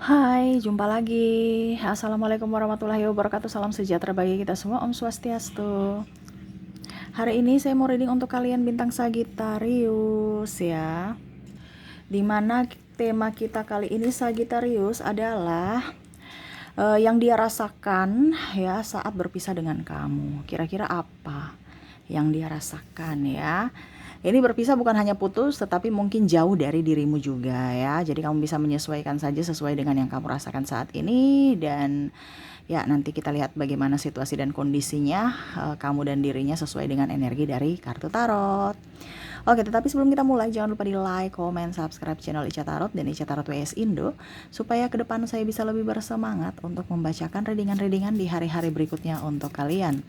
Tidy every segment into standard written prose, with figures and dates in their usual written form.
Hai, jumpa lagi. Assalamualaikum warahmatullahi wabarakatuh. Salam sejahtera bagi kita semua. Om Swastiastu. Hari ini saya mau reading untuk kalian bintang Sagittarius ya. Dimana tema kita kali ini Sagittarius adalah yang dia rasakan ya saat berpisah dengan kamu. Kira-kira apa yang dia rasakan ya? Ini berpisah bukan hanya putus, tetapi mungkin jauh dari dirimu juga ya. Jadi kamu bisa menyesuaikan saja sesuai dengan yang kamu rasakan saat ini. Dan ya nanti kita lihat bagaimana situasi dan kondisinya kamu dan dirinya sesuai dengan energi dari kartu tarot. Oke, tetapi sebelum kita mulai, jangan lupa di like, comment, subscribe channel Ica Tarot dan Ica Tarot WS Indo, supaya ke depan saya bisa lebih bersemangat untuk membacakan readingan-readingan di hari-hari berikutnya untuk kalian.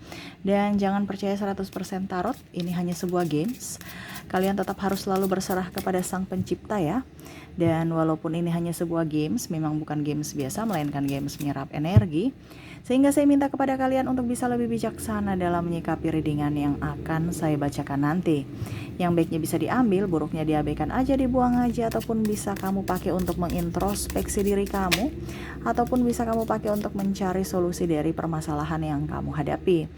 Dan jangan percaya 100% tarot, ini hanya sebuah games. Kalian tetap harus selalu berserah kepada Sang Pencipta ya. Dan walaupun ini hanya sebuah games, memang bukan games biasa, melainkan games menyerap energi. Sehingga saya minta kepada kalian untuk bisa lebih bijaksana dalam menyikapi readingan yang akan saya bacakan nanti. Yang baiknya bisa diambil, buruknya diabaikan aja, dibuang aja, ataupun bisa kamu pakai untuk mengintrospeksi diri kamu, ataupun bisa kamu pakai untuk mencari solusi dari permasalahan yang kamu hadapi.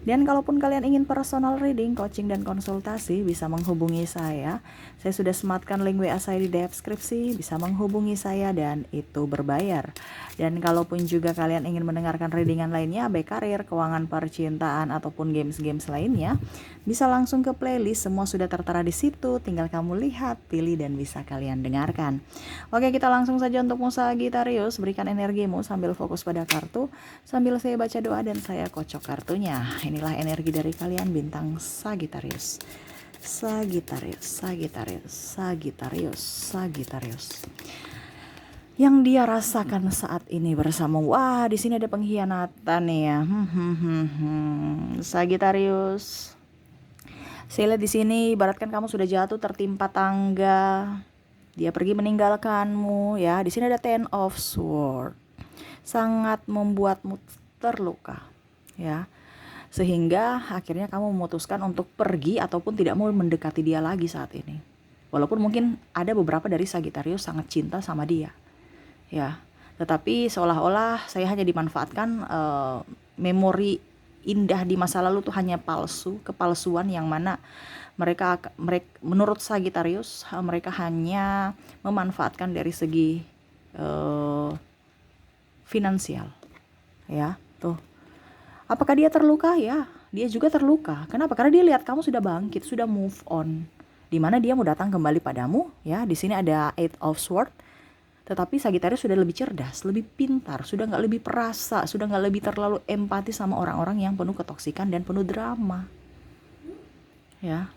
Dan kalaupun kalian ingin personal reading, coaching, dan konsultasi, bisa menghubungi saya. Saya sudah sematkan link WA saya di deskripsi, bisa menghubungi saya dan itu berbayar. Dan kalaupun juga kalian ingin mendengarkan readingan lainnya, baik karir, keuangan, percintaan, ataupun games-games lainnya, bisa langsung ke playlist, semua sudah tertera di situ, tinggal kamu lihat, pilih, dan bisa kalian dengarkan. Oke, kita langsung saja untuk Sagittarius, berikan energimu sambil fokus pada kartu, sambil saya baca doa dan saya kocok kartunya. Inilah energi dari kalian bintang Sagittarius. Sagittarius, Sagittarius, Sagittarius, Sagittarius. Yang dia rasakan saat ini bersama, wah di sini ada pengkhianatan nih ya. Sagittarius. Saya lihat di sini ibaratkan kamu sudah jatuh tertimpa tangga. Dia pergi meninggalkanmu ya. Di sini ada Ten of Swords. Sangat membuatmu terluka ya. Sehingga akhirnya kamu memutuskan untuk pergi ataupun tidak mau mendekati dia lagi saat ini. Walaupun mungkin ada beberapa dari Sagittarius sangat cinta sama dia. Ya. Tetapi seolah-olah saya hanya dimanfaatkan memori indah di masa lalu tuh hanya palsu, kepalsuan yang mana mereka menurut Sagittarius mereka hanya memanfaatkan dari segi finansial. Ya, tuh. Apakah dia terluka? Ya, dia juga terluka. Kenapa? Karena dia lihat kamu sudah bangkit, sudah move on. Di mana dia mau datang kembali padamu, ya. Di sini ada Eight of Swords. Tetapi Sagittarius sudah lebih cerdas, lebih pintar, sudah nggak lebih perasa, sudah nggak lebih terlalu empati sama orang-orang yang penuh ketoksikan dan penuh drama. Ya.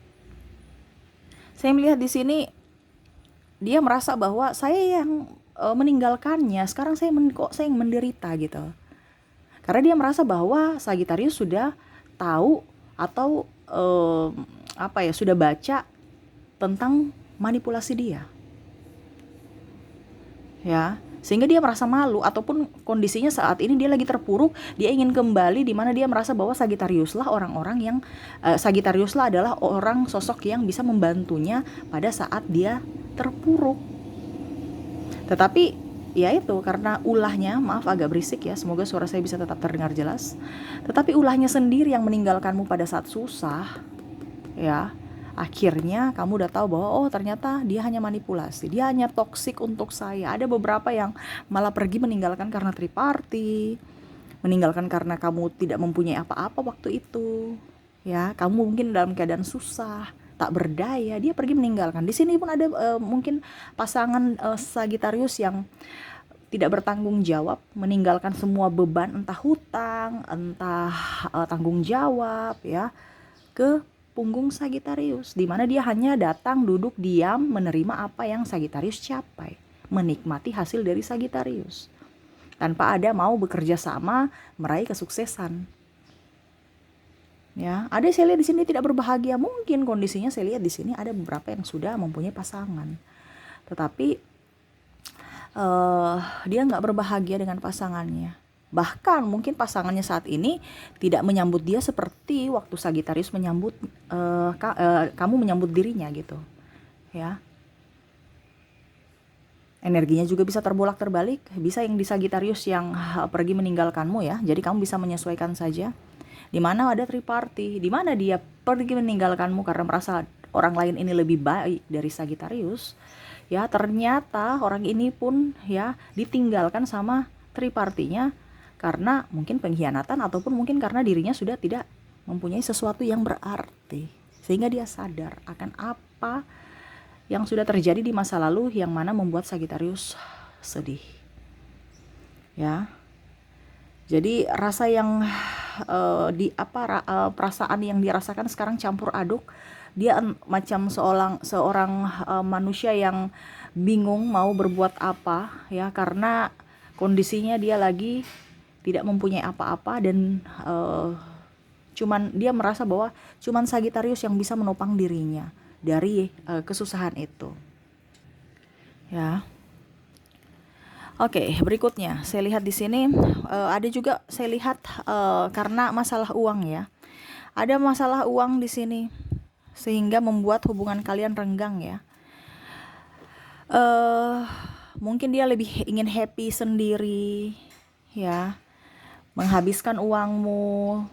Saya melihat di sini dia merasa bahwa saya yang meninggalkannya, sekarang kok saya yang menderita gitu. Karena dia merasa bahwa Sagittarius sudah tahu atau sudah baca tentang manipulasi dia. Ya, sehingga dia merasa malu ataupun kondisinya saat ini dia lagi terpuruk, dia ingin kembali di mana dia merasa bahwa Sagittarius lah orang-orang yang Sagittarius lah adalah orang sosok yang bisa membantunya pada saat dia terpuruk. Tetapi ya itu karena ulahnya, maaf agak berisik ya, semoga suara saya bisa tetap terdengar jelas. Tetapi ulahnya sendiri yang meninggalkanmu pada saat susah, ya. Akhirnya kamu udah tahu bahwa oh ternyata dia hanya manipulasi, dia hanya toksik untuk saya. Ada beberapa yang malah pergi meninggalkan karena triparty, meninggalkan karena kamu tidak mempunyai apa-apa waktu itu. Ya, kamu mungkin dalam keadaan susah, tak berdaya, dia pergi meninggalkan. Di sini pun ada mungkin pasangan Sagittarius yang tidak bertanggung jawab, meninggalkan semua beban, entah hutang, entah tanggung jawab ya, ke punggung Sagittarius, di mana dia hanya datang, duduk, diam, menerima apa yang Sagittarius capai, menikmati hasil dari Sagittarius, tanpa ada mau bekerja sama meraih kesuksesan. Ya, ada saya lihat di sini tidak berbahagia, mungkin kondisinya saya lihat di sini ada beberapa yang sudah mempunyai pasangan, tetapi dia nggak berbahagia dengan pasangannya. Bahkan mungkin pasangannya saat ini tidak menyambut dia seperti waktu Sagittarius menyambut kamu menyambut dirinya gitu, ya. Energinya juga bisa terbolak-terbalik, bisa yang di Sagittarius yang pergi meninggalkanmu ya. Jadi kamu bisa menyesuaikan saja. Di mana ada triparty, di mana dia pergi meninggalkanmu karena merasa orang lain ini lebih baik dari Sagittarius. Ya, ternyata orang ini pun ya ditinggalkan sama tripartinya karena mungkin pengkhianatan ataupun mungkin karena dirinya sudah tidak mempunyai sesuatu yang berarti. Sehingga dia sadar akan apa yang sudah terjadi di masa lalu yang mana membuat Sagittarius sedih. Ya. Jadi rasa yang perasaan yang dirasakan sekarang campur aduk. Dia macam seorang manusia yang bingung mau berbuat apa ya, karena kondisinya dia lagi tidak mempunyai apa-apa dan cuman dia merasa bahwa cuman Sagittarius yang bisa menopang dirinya dari kesusahan itu. Ya. Oke, berikutnya saya lihat di sini ada juga saya lihat karena masalah uang ya. Ada masalah uang di sini sehingga membuat hubungan kalian renggang ya. Mungkin dia lebih ingin happy sendiri ya, menghabiskan uangmu,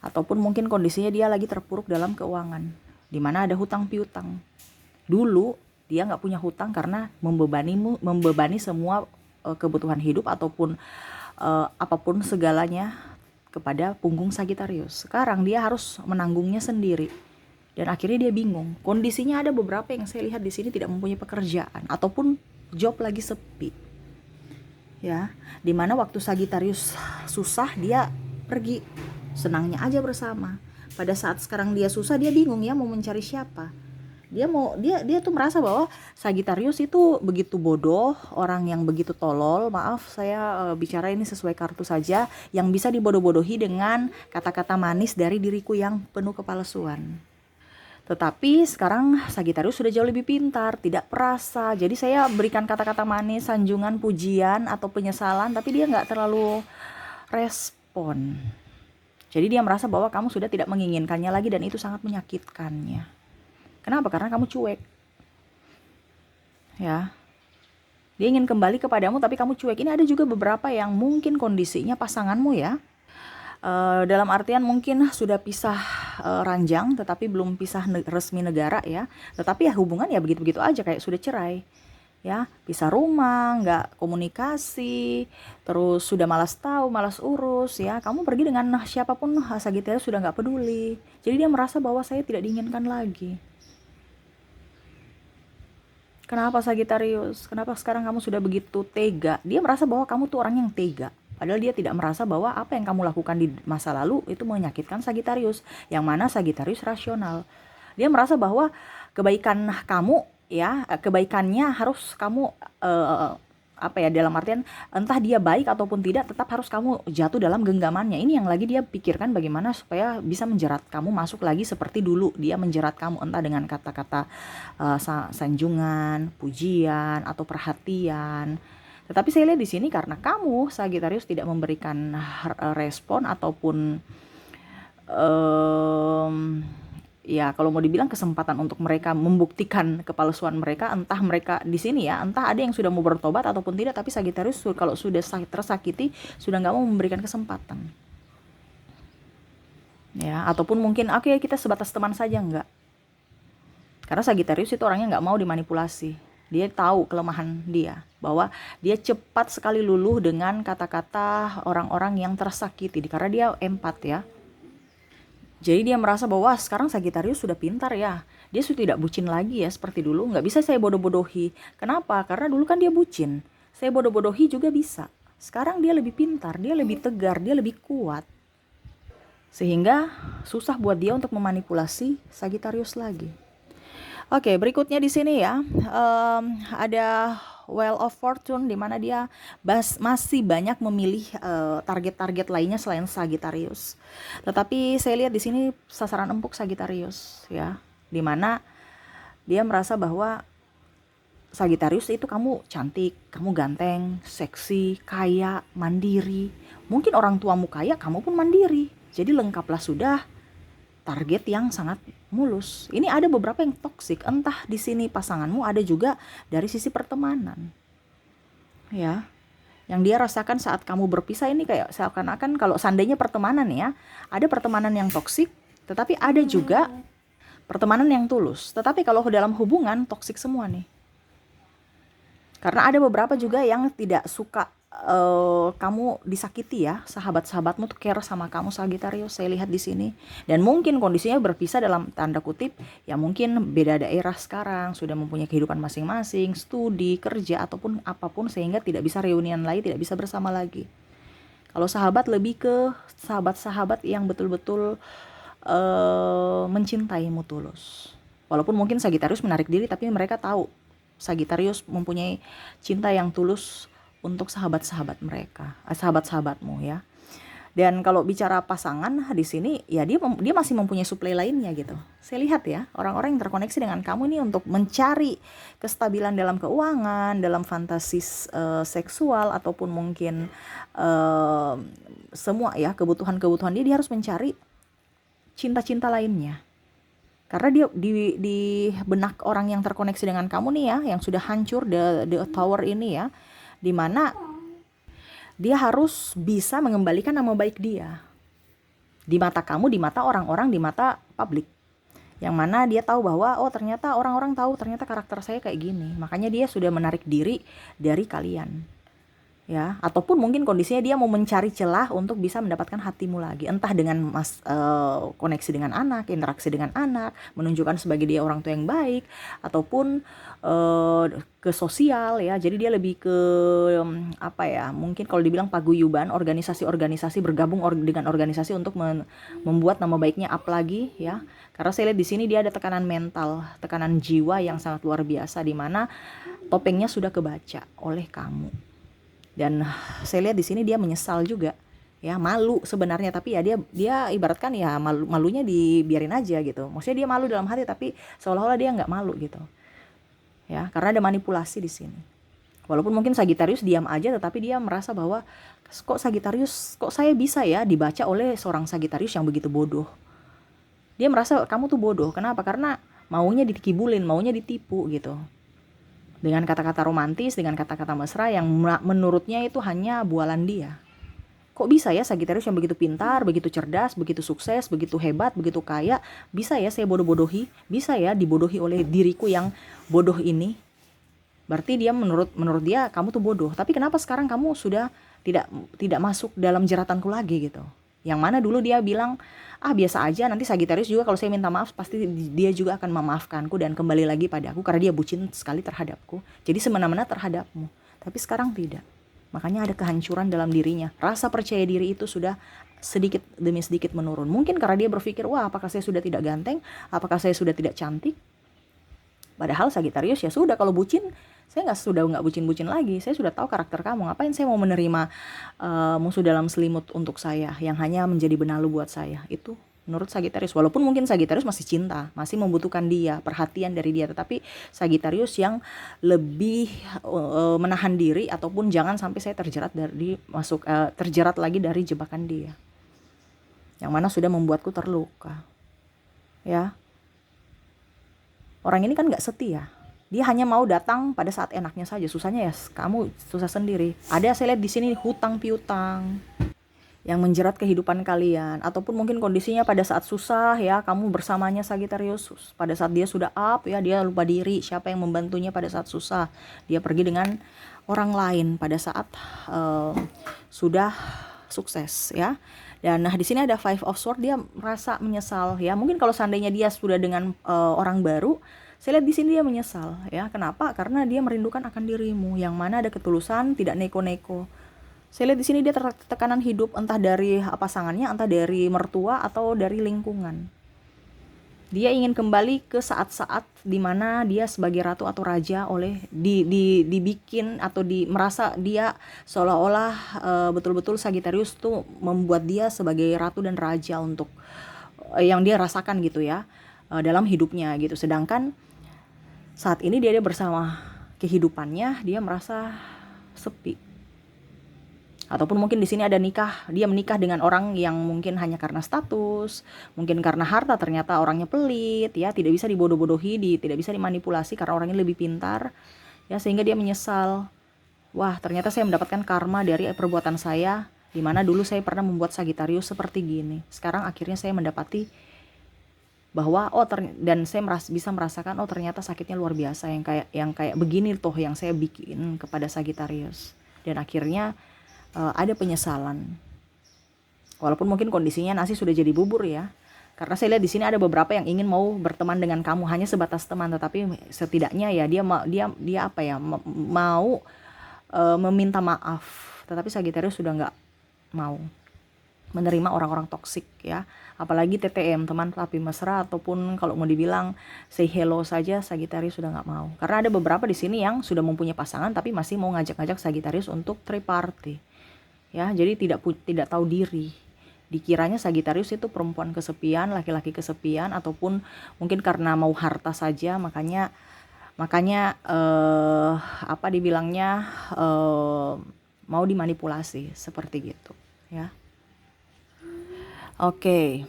ataupun mungkin kondisinya dia lagi terpuruk dalam keuangan, di mana ada hutang piutang. Dulu dia nggak punya hutang karena membebani semua kebutuhan hidup ataupun apapun segalanya kepada punggung Sagittarius. Sekarang dia harus menanggungnya sendiri dan akhirnya dia bingung. Kondisinya ada beberapa yang saya lihat di sini tidak mempunyai pekerjaan ataupun job lagi sepi. Ya, dimana waktu Sagittarius susah dia pergi, senangnya aja bersama. Pada saat sekarang dia susah, dia bingung ya mau mencari siapa. Dia tuh merasa bahwa Sagittarius itu begitu bodoh, orang yang begitu tolol. Maaf saya bicara ini sesuai kartu saja, yang bisa dibodoh-bodohi dengan kata-kata manis dari diriku yang penuh kepalsuan. Tetapi sekarang Sagittarius sudah jauh lebih pintar, tidak perasa. Jadi saya berikan kata-kata manis, sanjungan, pujian atau penyesalan, tapi dia nggak terlalu respon. Jadi dia merasa bahwa kamu sudah tidak menginginkannya lagi dan itu sangat menyakitkannya. Kenapa? Karena kamu cuek. Ya. Dia ingin kembali kepadamu tapi kamu cuek. Ini ada juga beberapa yang mungkin kondisinya pasanganmu ya. Dalam artian mungkin sudah pisah ranjang tetapi belum pisah resmi negara ya. Tetapi ya hubungan ya begitu-begitu aja kayak sudah cerai. Ya, pisah rumah, nggak komunikasi, terus sudah malas tahu, malas urus ya. Kamu pergi dengan siapapun, Sagittarius sudah nggak peduli. Jadi dia merasa bahwa saya tidak diinginkan lagi. Kenapa Sagittarius? Kenapa sekarang kamu sudah begitu tega? Dia merasa bahwa kamu tuh orang yang tega. Padahal dia tidak merasa bahwa apa yang kamu lakukan di masa lalu itu menyakitkan Sagittarius. Yang mana Sagittarius rasional. Dia merasa bahwa kebaikan kamu ya, kebaikannya harus kamu dalam artian entah dia baik ataupun tidak, tetap harus kamu jatuh dalam genggamannya. Ini yang lagi dia pikirkan bagaimana supaya bisa menjerat kamu masuk lagi seperti dulu dia menjerat kamu, entah dengan kata-kata sanjungan, pujian atau perhatian. Tetapi saya lihat di sini karena kamu Sagittarius tidak memberikan respon ataupun ya kalau mau dibilang kesempatan untuk mereka membuktikan kepalsuan mereka, entah mereka di sini ya, entah ada yang sudah mau bertobat ataupun tidak, tapi Sagittarius kalau sudah tersakiti sudah nggak mau memberikan kesempatan. Ya, ataupun mungkin oke, kita sebatas teman saja, enggak. Karena Sagittarius itu orangnya nggak mau dimanipulasi. Dia tahu kelemahan dia, bahwa dia cepat sekali luluh dengan kata-kata orang-orang yang tersakiti, karena dia empat ya. Jadi dia merasa bahwa sekarang Sagittarius sudah pintar ya. Dia sudah tidak bucin lagi ya seperti dulu. Nggak bisa saya bodoh-bodohi. Kenapa? Karena dulu kan dia bucin. Saya bodoh-bodohi juga bisa. Sekarang dia lebih pintar, dia lebih tegar, dia lebih kuat. Sehingga susah buat dia untuk memanipulasi Sagittarius lagi. Oke, berikutnya di sini ya. Ada Wheel of Fortune, di mana dia masih banyak memilih target-target lainnya selain Sagittarius. Tetapi saya lihat di sini sasaran empuk Sagittarius ya, di mana dia merasa bahwa Sagittarius itu kamu cantik, kamu ganteng, seksi, kaya, mandiri. Mungkin orang tuamu kaya, kamu pun mandiri. Jadi lengkaplah sudah target yang sangat mulus. Ini ada beberapa yang toksik, entah di sini pasanganmu, ada juga dari sisi pertemanan. Ya, yang dia rasakan saat kamu berpisah ini kayak seakan-akan kalau seandainya pertemanan ya, ada pertemanan yang toksik, tetapi ada juga pertemanan yang tulus. Tetapi kalau dalam hubungan toksik semua nih. Karena ada beberapa juga yang tidak suka kamu disakiti ya, sahabat-sahabatmu tuh care sama kamu Sagitarius, saya lihat di sini. Dan mungkin kondisinya berpisah dalam tanda kutip, ya mungkin beda daerah sekarang, sudah mempunyai kehidupan masing-masing, studi, kerja ataupun apapun sehingga tidak bisa reunian lagi, tidak bisa bersama lagi. Kalau sahabat lebih ke sahabat-sahabat yang betul-betul mencintaimu tulus. Walaupun mungkin Sagitarius menarik diri, tapi mereka tahu Sagitarius mempunyai cinta yang tulus untuk sahabat-sahabat mereka, sahabat-sahabatmu ya. Dan kalau bicara pasangan di sini ya dia masih mempunyai suplai lainnya gitu. Saya lihat ya, orang-orang yang terkoneksi dengan kamu ini untuk mencari kestabilan dalam keuangan, dalam fantasi seksual ataupun mungkin semua ya kebutuhan-kebutuhan dia harus mencari cinta-cinta lainnya. Karena dia di benak orang yang terkoneksi dengan kamu nih ya, yang sudah hancur the tower ini ya, dimana dia harus bisa mengembalikan nama baik dia di mata kamu, di mata orang-orang, di mata publik, yang mana dia tahu bahwa oh ternyata orang-orang tahu ternyata karakter saya kayak gini, makanya dia sudah menarik diri dari kalian ya, ataupun mungkin kondisinya dia mau mencari celah untuk bisa mendapatkan hatimu lagi, entah dengan koneksi dengan anak, interaksi dengan anak, menunjukkan sebagai dia orang tua yang baik, ataupun ke sosial ya, jadi dia lebih ke apa ya, mungkin kalau dibilang paguyuban, organisasi-organisasi, bergabung dengan organisasi untuk membuat nama baiknya up lagi ya, karena saya lihat di sini dia ada tekanan mental, tekanan jiwa yang sangat luar biasa, di mana topengnya sudah kebaca oleh kamu. Dan saya lihat di sini dia menyesal juga ya, malu sebenarnya, tapi ya dia ibaratkan ya malunya dibiarin aja gitu, maksudnya dia malu dalam hati tapi seolah-olah dia nggak malu gitu ya, karena ada manipulasi di sini. Walaupun mungkin Sagitarius diam aja, tetapi dia merasa bahwa kok saya bisa ya dibaca oleh seorang Sagitarius yang begitu bodoh. Dia merasa kamu tuh bodoh, kenapa? Karena maunya dikibulin, maunya ditipu gitu, dengan kata-kata romantis, dengan kata-kata mesra yang menurutnya itu hanya bualan dia. Kok bisa ya Sagitarius yang begitu pintar, begitu cerdas, begitu sukses, begitu hebat, begitu kaya, bisa ya saya bodoh-bodohi, bisa ya dibodohi oleh diriku yang bodoh ini. Berarti dia menurut dia kamu tuh bodoh. Tapi kenapa sekarang kamu sudah tidak masuk dalam jeratanku lagi gitu? Yang mana dulu dia bilang, biasa aja, nanti Sagitarius juga kalau saya minta maaf pasti dia juga akan memaafkanku dan kembali lagi pada aku karena dia bucin sekali terhadapku. Jadi semena-mena terhadapmu. Tapi sekarang tidak. Makanya ada kehancuran dalam dirinya. Rasa percaya diri itu sudah sedikit demi sedikit menurun. Mungkin karena dia berpikir, wah apakah saya sudah tidak ganteng? Apakah saya sudah tidak cantik? Padahal Sagitarius ya sudah, kalau bucin saya nggak bucin-bucin lagi, saya sudah tahu karakter kamu, ngapain saya mau menerima musuh dalam selimut untuk saya yang hanya menjadi benalu buat saya. Itu menurut Sagitarius, walaupun mungkin Sagitarius masih cinta, masih membutuhkan dia, perhatian dari dia, tetapi Sagitarius yang lebih menahan diri, ataupun jangan sampai saya terjerat lagi dari jebakan dia, yang mana sudah membuatku terluka ya. Orang ini kan nggak setia. Dia hanya mau datang pada saat enaknya saja. Susahnya ya kamu susah sendiri. Ada saya lihat di sini hutang piutang yang menjerat kehidupan kalian, ataupun mungkin kondisinya pada saat susah ya, kamu bersamanya Sagitarius. Pada saat dia sudah up ya, dia lupa diri, siapa yang membantunya pada saat susah. Dia pergi dengan orang lain pada saat sudah sukses ya. Dan di sini ada Five of Swords, dia merasa menyesal ya. Mungkin kalau seandainya dia sudah dengan orang baru, saya lihat di sini dia menyesal ya. Kenapa? Karena dia merindukan akan dirimu, yang mana ada ketulusan, tidak neko-neko. Saya lihat di sini dia tekanan hidup, entah dari pasangannya, entah dari mertua atau dari lingkungan. Dia ingin kembali ke saat-saat dimana dia sebagai ratu atau raja dibikin atau merasa dia seolah-olah betul-betul Sagitarius tuh membuat dia sebagai ratu dan raja untuk yang dia rasakan gitu ya dalam hidupnya gitu. Sedangkan saat ini dia bersama kehidupannya, dia merasa sepi. Ataupun mungkin di sini ada dia menikah dengan orang yang mungkin hanya karena status, mungkin karena harta, ternyata orangnya pelit ya, tidak bisa dibodoh-bodohi, tidak bisa dimanipulasi karena orangnya lebih pintar ya, sehingga dia menyesal. Wah, ternyata saya mendapatkan karma dari perbuatan saya, di mana dulu saya pernah membuat Sagittarius seperti gini. Sekarang akhirnya saya mendapati bahwa dan saya bisa merasakan ternyata sakitnya luar biasa, yang kayak begini tuh yang saya bikin kepada Sagittarius. Dan akhirnya ada penyesalan. Walaupun mungkin kondisinya nasi sudah jadi bubur ya. Karena saya lihat di sini ada beberapa yang ingin mau berteman dengan kamu hanya sebatas teman, tetapi setidaknya ya dia apa ya, mau meminta maaf. Tetapi Sagittarius sudah nggak mau menerima orang-orang toksik ya, apalagi TTM, teman tapi mesra, ataupun kalau mau dibilang say hello saja, Sagittarius sudah nggak mau. Karena ada beberapa di sini yang sudah mempunyai pasangan tapi masih mau ngajak-ngajak Sagittarius untuk triparty ya, jadi tidak tahu diri. Dikiranya Sagittarius itu perempuan kesepian, laki-laki kesepian, ataupun mungkin karena mau harta saja, makanya apa dibilangnya, mau dimanipulasi seperti gitu ya. Oke.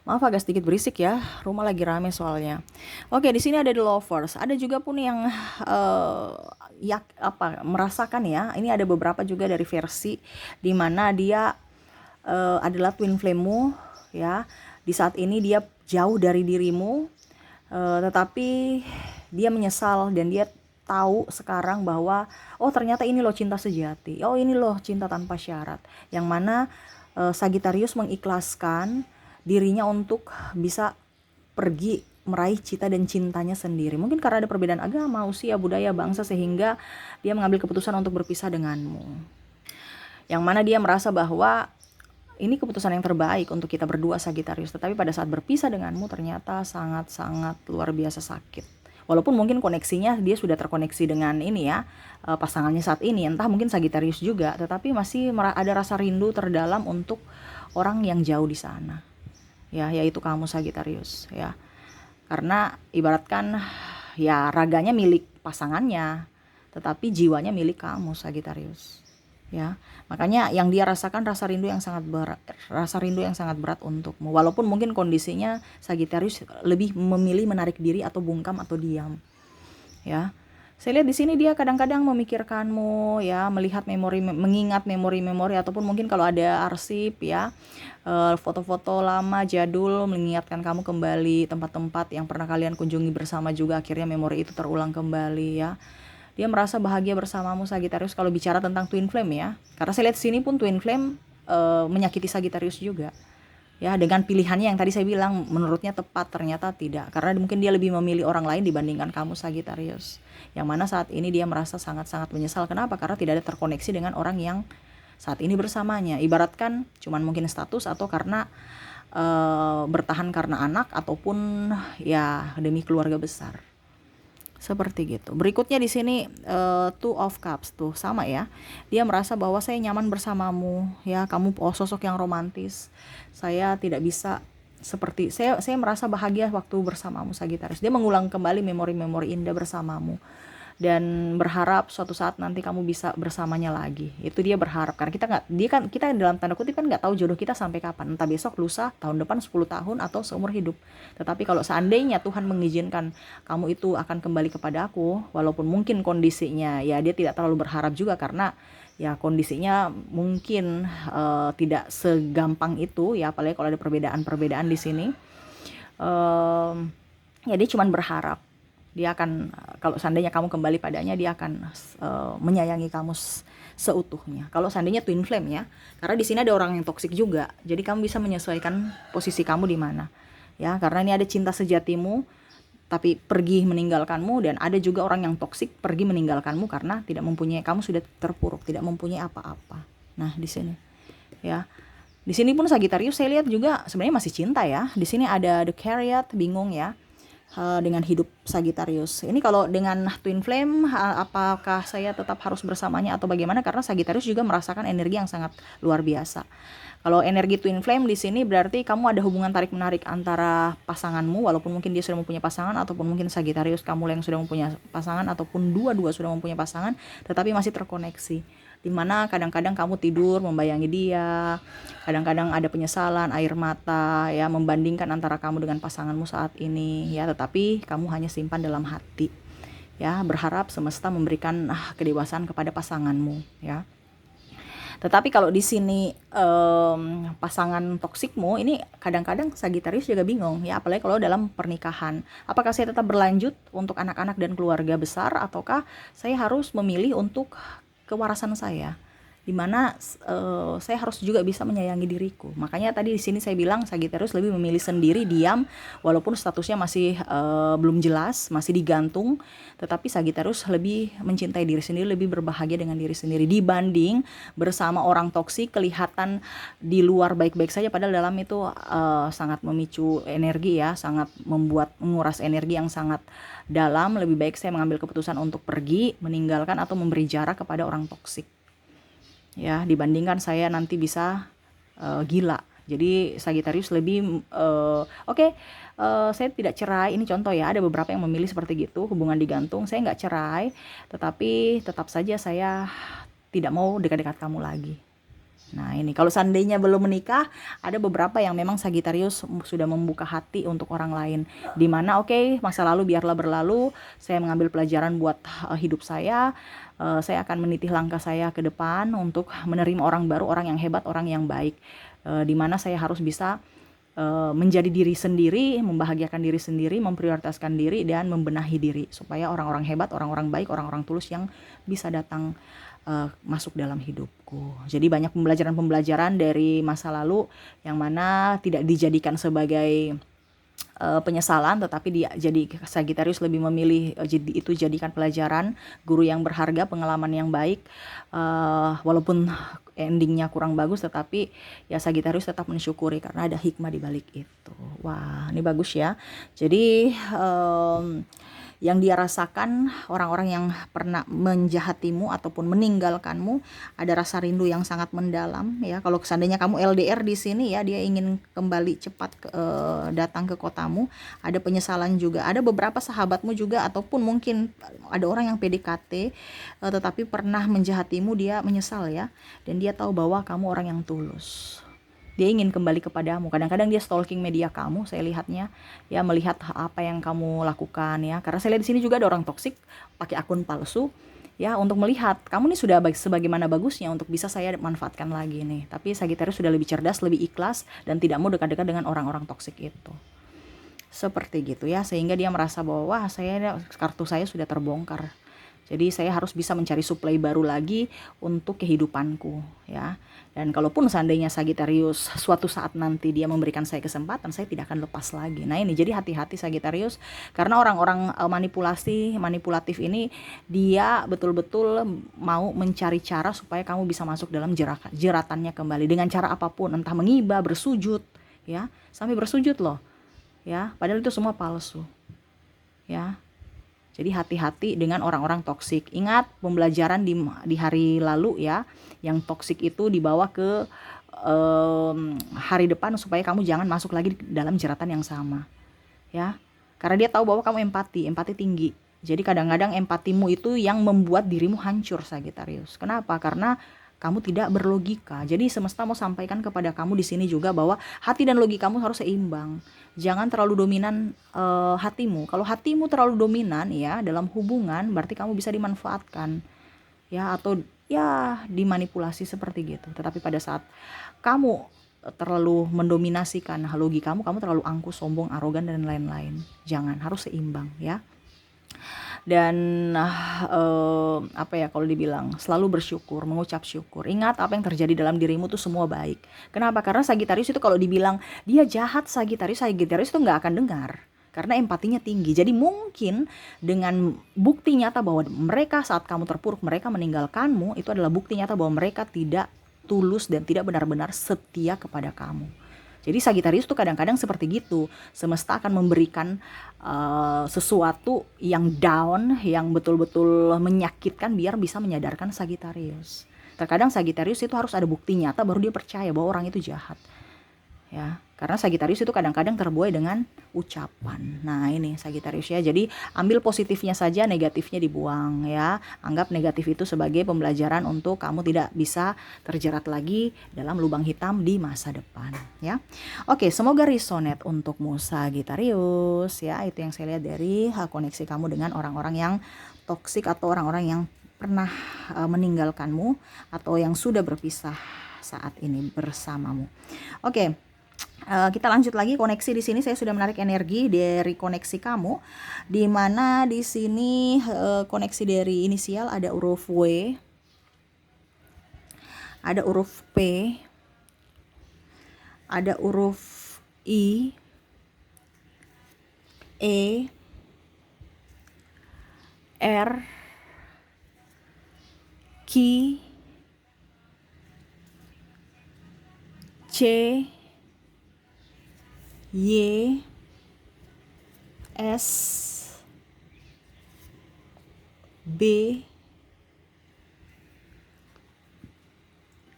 Maaf agak sedikit berisik ya, rumah lagi rame soalnya. Oke, di sini ada the lovers. Ada juga pun yang merasakan ya. Ini ada beberapa juga dari versi di mana dia adalah twin flame-mu ya. Di saat ini dia jauh dari dirimu, tetapi dia menyesal dan dia tahu sekarang bahwa ternyata ini loh cinta sejati. Ini loh cinta tanpa syarat. Yang mana Sagittarius mengikhlaskan dirinya untuk bisa pergi meraih cita dan cintanya sendiri. Mungkin karena ada perbedaan agama, usia, budaya, bangsa, sehingga dia mengambil keputusan untuk berpisah denganmu. Yang mana dia merasa bahwa ini keputusan yang terbaik untuk kita berdua Sagittarius. Tetapi pada saat berpisah denganmu ternyata sangat-sangat luar biasa sakit. Walaupun mungkin koneksinya dia sudah terkoneksi dengan ini ya, pasangannya saat ini, entah mungkin Sagittarius juga, tetapi masih ada rasa rindu terdalam untuk orang yang jauh di sana. Ya, yaitu kamu Sagittarius ya. Karena ibaratkan ya raganya milik pasangannya, tetapi jiwanya milik kamu Sagittarius. Ya, makanya yang dia rasakan rasa rindu yang sangat berat untukmu. Walaupun mungkin kondisinya Sagittarius lebih memilih menarik diri atau bungkam atau diam. Ya. Saya lihat di sini dia kadang-kadang memikirkanmu ya, mengingat memori-memori, ataupun mungkin kalau ada arsip ya, foto-foto lama jadul mengingatkan kamu kembali tempat-tempat yang pernah kalian kunjungi bersama juga, akhirnya memori itu terulang kembali ya. Dia merasa bahagia bersamamu Sagittarius kalau bicara tentang twin flame ya. Karena saya lihat sini pun twin flame menyakiti Sagittarius juga. Ya, dengan pilihannya yang tadi saya bilang menurutnya tepat, ternyata tidak. Karena mungkin dia lebih memilih orang lain dibandingkan kamu Sagittarius. Yang mana saat ini dia merasa sangat-sangat menyesal. Kenapa? Karena tidak ada terkoneksi dengan orang yang saat ini bersamanya. Ibaratkan cuman mungkin status, atau karena bertahan karena anak, ataupun ya demi keluarga besar. Seperti gitu. Berikutnya di sini Two of Cups tuh sama ya. Dia merasa bahwa saya nyaman bersamamu ya, kamu sosok yang romantis. Saya tidak bisa seperti saya merasa bahagia waktu bersamamu Sagittarius. Dia mengulang kembali memori-memori indah bersamamu dan berharap suatu saat nanti kamu bisa bersamanya lagi. Itu dia berharap, karena kita dalam tanda kutip kan nggak tahu jodoh kita sampai kapan, entah besok, lusa, tahun depan, 10 tahun, atau seumur hidup. Tetapi kalau seandainya Tuhan mengizinkan kamu itu akan kembali kepada aku, walaupun mungkin kondisinya ya dia tidak terlalu berharap juga, karena ya kondisinya mungkin tidak segampang itu ya, apalagi kalau ada perbedaan di sini. Ya dia cuma berharap dia akan, kalau seandainya kamu kembali padanya, dia akan menyayangi kamu seutuhnya. Kalau seandainya twin flame ya, karena di sini ada orang yang toksik juga, jadi kamu bisa menyesuaikan posisi kamu di mana ya. Karena ini ada cinta sejatimu tapi pergi meninggalkanmu, dan ada juga orang yang toksik pergi meninggalkanmu karena tidak mempunyai, kamu sudah terpuruk, tidak mempunyai apa-apa. Nah di sini ya, di sini pun Sagittarius saya lihat juga sebenarnya masih cinta ya. Di sini ada the Chariot, bingung ya dengan hidup Sagittarius. Ini kalau dengan twin flame, apakah saya tetap harus bersamanya atau bagaimana? Karena Sagittarius juga merasakan energi yang sangat luar biasa. Kalau energi twin flame di sini berarti kamu ada hubungan tarik menarik antara pasanganmu, walaupun mungkin dia sudah mempunyai pasangan, ataupun mungkin Sagittarius kamu yang sudah mempunyai pasangan, ataupun dua-dua sudah mempunyai pasangan, tetapi masih terkoneksi. dimana kadang-kadang kamu tidur membayangi dia, kadang-kadang ada penyesalan, air mata, ya, membandingkan antara kamu dengan pasanganmu saat ini, ya, tetapi kamu hanya simpan dalam hati, ya, berharap semesta memberikan kedewasaan kepada pasanganmu, ya. Tetapi kalau di sini pasangan toksikmu ini kadang-kadang Sagitarius juga bingung, ya, apalagi kalau dalam pernikahan. Apakah saya tetap berlanjut untuk anak-anak dan keluarga besar, ataukah saya harus memilih untuk kewarasan saya, dimana saya harus juga bisa menyayangi diriku. Makanya tadi di sini saya bilang Sagitarius lebih memilih sendiri, diam, walaupun statusnya masih belum jelas, masih digantung, tetapi Sagitarius lebih mencintai diri sendiri, lebih berbahagia dengan diri sendiri dibanding bersama orang toksik. Kelihatan di luar baik-baik saja, padahal dalam itu sangat memicu energi, ya, sangat menguras energi yang sangat dalam. Lebih baik saya mengambil keputusan untuk pergi, meninggalkan, atau memberi jarak kepada orang toksik, ya, dibandingkan saya nanti bisa gila. Jadi Sagitarius lebih saya tidak cerai, ini contoh, ya, ada beberapa yang memilih seperti gitu, hubungan digantung, saya nggak cerai, tetapi tetap saja saya tidak mau dekat-dekat kamu lagi. Nah, ini kalau seandainya belum menikah, ada beberapa yang memang Sagitarius sudah membuka hati untuk orang lain, dimana masa lalu biarlah berlalu, saya mengambil pelajaran buat hidup saya akan meniti langkah saya ke depan untuk menerima orang baru, orang yang hebat, orang yang baik, dimana saya harus bisa menjadi diri sendiri, membahagiakan diri sendiri, memprioritaskan diri, dan membenahi diri supaya orang-orang hebat, orang-orang baik, orang-orang tulus yang bisa datang masuk dalam hidupku. Jadi banyak pembelajaran dari masa lalu yang mana tidak dijadikan sebagai penyesalan, tetapi dia jadi Sagitarius lebih memilih itu jadikan pelajaran, guru yang berharga, pengalaman yang baik, walaupun endingnya kurang bagus, tetapi ya Sagitarius tetap mensyukuri karena ada hikmah di balik itu. Wah, ini bagus, ya. Jadi yang dia rasakan orang-orang yang pernah menjahatimu ataupun meninggalkanmu, ada rasa rindu yang sangat mendalam, ya. Kalau seandainya kamu LDR di sini, ya, dia ingin kembali cepat datang ke kotamu. Ada penyesalan juga, ada beberapa sahabatmu juga, ataupun mungkin ada orang yang PDKT tetapi pernah menjahatimu, dia menyesal, ya, dan dia tahu bahwa kamu orang yang tulus. Dia ingin kembali kepadamu. Kadang-kadang dia stalking media kamu, saya lihatnya, ya, melihat apa yang kamu lakukan, ya. Karena saya lihat di sini juga ada orang toksik pakai akun palsu, ya, untuk melihat kamu nih sudah sebagaimana bagusnya untuk bisa saya manfaatkan lagi nih. Tapi Sagittarius sudah lebih cerdas, lebih ikhlas, dan tidak mau dekat-dekat dengan orang-orang toksik itu. Seperti gitu, ya, sehingga dia merasa bahwa wah, kartu saya sudah terbongkar. Jadi saya harus bisa mencari suplai baru lagi untuk kehidupanku, ya. Dan kalaupun seandainya Sagitarius suatu saat nanti dia memberikan saya kesempatan, saya tidak akan lepas lagi. Nah, ini jadi hati-hati Sagitarius, karena orang-orang manipulatif ini dia betul-betul mau mencari cara supaya kamu bisa masuk dalam jeratannya kembali dengan cara apapun, entah menghibah, bersujud, ya, sampai bersujud loh, ya, padahal itu semua palsu, ya. Jadi hati-hati dengan orang-orang toksik. Ingat pembelajaran di hari lalu, ya, yang toksik itu dibawa ke hari depan supaya kamu jangan masuk lagi dalam jeratan yang sama, ya. Karena dia tahu bahwa kamu empati tinggi. Jadi kadang-kadang empatimu itu yang membuat dirimu hancur, Sagittarius. Kenapa? Karena kamu tidak berlogika. Jadi semesta mau sampaikan kepada kamu di sini juga bahwa hati dan logikamu harus seimbang. Jangan terlalu dominan hatimu. Kalau hatimu terlalu dominan, ya, dalam hubungan, berarti kamu bisa dimanfaatkan, ya, atau ya dimanipulasi seperti gitu. Tetapi pada saat kamu terlalu mendominasikan logikamu, kamu terlalu angkuh, sombong, arogan, dan lain-lain. Jangan, harus seimbang, ya. Dan kalau dibilang selalu bersyukur, mengucap syukur. Ingat apa yang terjadi dalam dirimu tuh semua baik. Kenapa? Karena Sagittarius itu kalau dibilang dia jahat, Sagittarius itu nggak akan dengar, karena empatinya tinggi. Jadi mungkin dengan bukti nyata bahwa mereka saat kamu terpuruk, mereka meninggalkanmu, itu adalah bukti nyata bahwa mereka tidak tulus dan tidak benar-benar setia kepada kamu. Jadi Sagittarius tuh kadang-kadang seperti gitu. Semesta akan memberikan sesuatu yang down, yang betul-betul menyakitkan biar bisa menyadarkan Sagittarius. Terkadang Sagittarius itu harus ada bukti nyata baru dia percaya bahwa orang itu jahat. ya. Karena Sagitarius itu kadang-kadang terbuai dengan ucapan. Nah, ini Sagitarius ya. Jadi, ambil positifnya saja, negatifnya dibuang ya. Anggap negatif itu sebagai pembelajaran untuk kamu tidak bisa terjerat lagi dalam lubang hitam di masa depan ya. Oke, semoga resonate untukmu Sagitarius ya. Itu yang saya lihat dari koneksi kamu dengan orang-orang yang toksik atau orang-orang yang pernah meninggalkanmu atau yang sudah berpisah saat ini bersamamu. Oke. Kita lanjut lagi koneksi di sini. Saya sudah menarik energi dari koneksi kamu, di mana di sini koneksi dari inisial ada huruf W, ada huruf P, ada huruf I, E, R, Q, C, Y, S, B,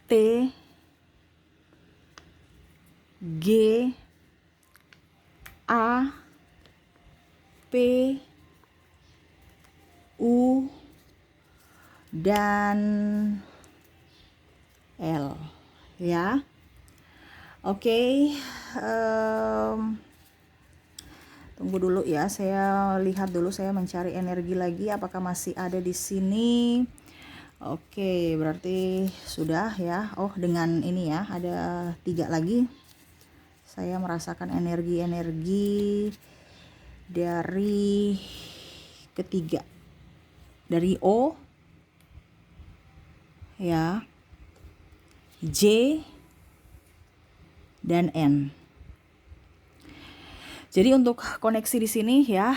T, G, A, P, U, dan L ya. Oke, tunggu dulu ya, saya lihat dulu, saya mencari energi lagi apakah masih ada di sini. Oke, berarti sudah ya. Oh, dengan ini ya, ada 3 lagi. Saya merasakan energi-energi dari ketiga, dari O ya, J, dan N. Jadi untuk koneksi di sini ya,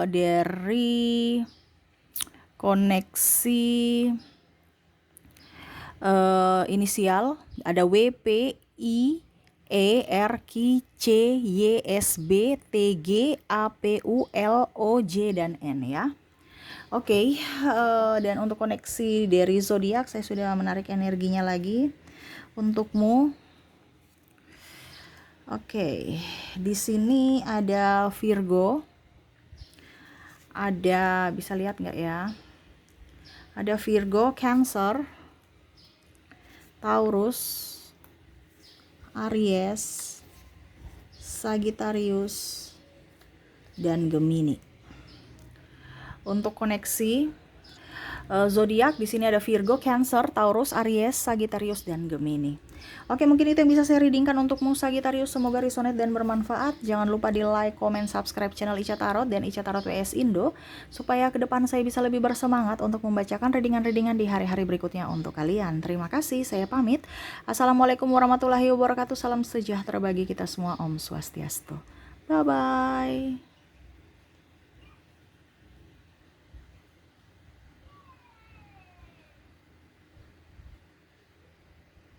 dari koneksi inisial ada W, P, I, E, R, Q, C, Y, S, B, T, G, A, P, U, L, O, J, dan N ya. Oke, dan untuk koneksi dari zodiak saya sudah menarik energinya lagi untukmu. Oke, di sini ada Virgo, ada, bisa lihat nggak ya? Ada Virgo, Cancer, Taurus, Aries, Sagittarius, dan Gemini. Untuk koneksi zodiak di sini ada Virgo, Cancer, Taurus, Aries, Sagittarius, dan Gemini. Oke, mungkin itu yang bisa saya readingkan untukmu Sagittarius. Semoga resonate dan bermanfaat. Jangan lupa di like, comment, subscribe channel Ica Tarot dan Ica Tarot WS Indo, supaya ke depan saya bisa lebih bersemangat untuk membacakan readingan-readingan di hari-hari berikutnya untuk kalian. Terima kasih, saya pamit. Assalamualaikum warahmatullahi wabarakatuh. Salam sejahtera bagi kita semua. Om Swastiastu. Bye-bye.